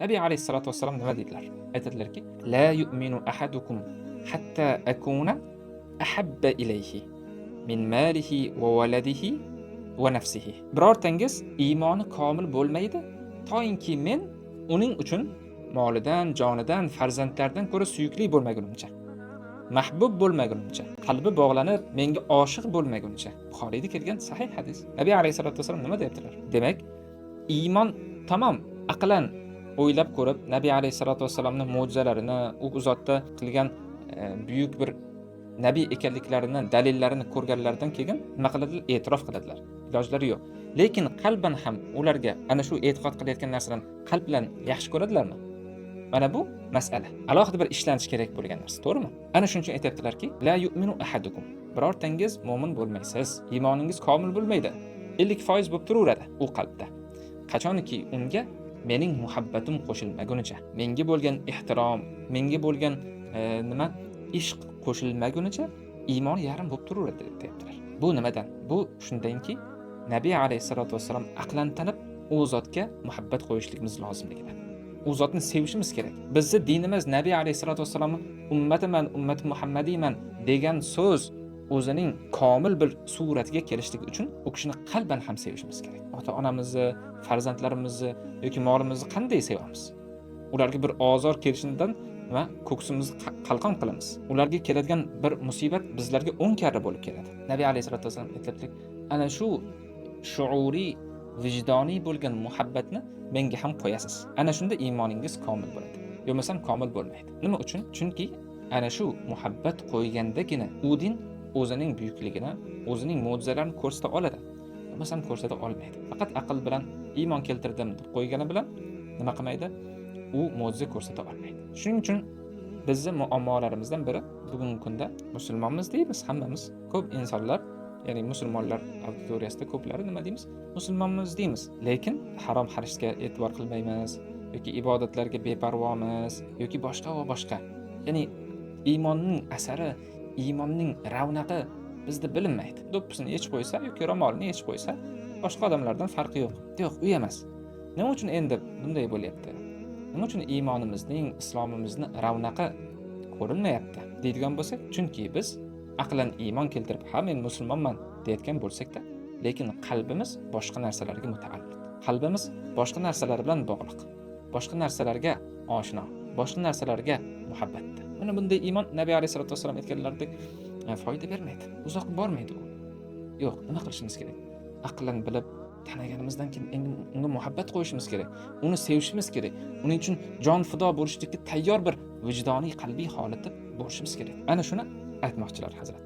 Nabiy alayhissalatu vassalam nima dedilar? Aytadilarki, la yu'minu ahadukum hatta akuna ahabba ilayhi min malihi va waladihi va nafsihi. Birortangiz iymoni komil bo'lmaydi, toinki men uning uchun molidan, jonidan, farzandlaridan ko'ra suyukli bo'lmagunimcha, mahbub bo'lmagunimcha, qalbi bog'lanib, menga oshiq bo'lmagunimcha. Buxoriyda kelgan sahih hadis. Nabiy alayhisolatu vasallam nima deyaptilar? Demak, iymon tamom aqlan o'ylab ko'rib, Nabiy alayhisolatu vasallamning mo'jizalarini, u zotda qilgan buyuk bir nabiy ekanliklarini, dalillarini ko'rganlardan keyin nima qiladilar? E'tirof qiladilar. Ilojlari yo'q. Lekin qalban ham ularga ana shu e'tiqod qilayotgan narsalarni qalb bilan yaxshi ko'radilarmi? Mana bu masala. Alohida bir ishlanish kerak bo'lgan narsa, to'g'rimi? Ana shuning uchun aytayaptilarki, la yu'minu ahadukum. Birortangiz mo'min bo'lmaysiz, iymoningiz komil bo'lmaydi. 50% bo'lib turaveradi u qalbda. Qachonki unga mening muhabbatim qo'shilmagunicha, menga bo'lgan ehtirom, menga bo'lgan ishq qo'shilmagunicha iymon yarim bo'lib turaveradi deyaptilar. Bu nimadan? Bu shundanki, Nabiy alayhisolatu vasallam aqlan tanib, u zotga muhabbat qo'yishligimiz lozimligidan. U zotni sevishimiz kerak. Bizning dinimiz Nabiy alayhisolatu vasallamning ummatiman, ummati Muhammadiyman degan so'z o'zining komil bir suratiga kelishligi uchun u kishini qalban ham sevishimiz kerak. Ota-onamizni, farzandlarimizni yoki molimizni qanday sevamiz? Ularga bir ozor kelishidan va ko'ksimizni qalqon qilamiz. Ularga keladigan bir musibat bizlarga 10 karra bo'lib keladi. Nabiy alayhisolatu vasallam aytibdilar, ana shu shuuriy, vijdoniy bo'lgan muhabbatni menga ham qo'yasiz. Ana shunda iymoningiz komil bo'ladi. Yo'qmasam komil bo'lmaydi. Nima uchun? Chunki ana shu muhabbat qo'ygandagina u din o'zining buyukligini, o'zining mo'jizalarini ko'rsata oladi. Yo'qmasam ko'rsata olmaydi. Faqat aql bilan iymon keltirdim deb qo'ygani bilan nima qilmaydi? U mo'jiza ko'rsata olmaydi. Shuning uchun bizning muammolarimizdan biri bugungi kunda musulmonmiz deymiz hammamiz. Ko'p insonlar, ya'ni musulmonlar auditoriyasida ko'plari nima deymiz? Musulmonmiz deymiz, lekin harom xarishga e'tibor qilmaymiz yoki ibodatlarga beparvomiz yoki boshqa va boshqa. Ya'ni iymonning asari, iymonning ravnaqi bizda bilinmaydi. Do'ppisini yechib qo'ysa yoki ro'molini yechib qo'ysa, boshqa odamlardan farqi yo'q. Yo'q, u emas. Nima uchun endi bunday bo'lyapti? Nima uchun iymonimizning, islomimizning ravnaqi ko'rinmayapti deydigan bo'lsak, chunki biz aqlan iymon keltirib, "Ha, men musulmonman" deyotgan bo'lsak-da, lekin qalbimiz boshqa narsalarga mutaalliq. Qalbimiz boshqa narsalar bilan bog'liq. Boshqa narsalarga oshno, boshqa narsalarga muhabbatda. Mana bunday iymon Nabiy alayhisolatu vasallam aytganlaridek foyda bermaydi. Uzoq bormaydi u. Yo'q, nima qilishimiz kerak? Aqlan bilib taniganimizdan keyin endi unga muhabbat qo'yishimiz kerak. Uni sevishimiz kerak. Uning uchun jon fido bo'lishlikka tayyor bir vijdoniy, qalbiy holatda bo'lishimiz kerak. Ana shuni aytmoqchilar hazrat.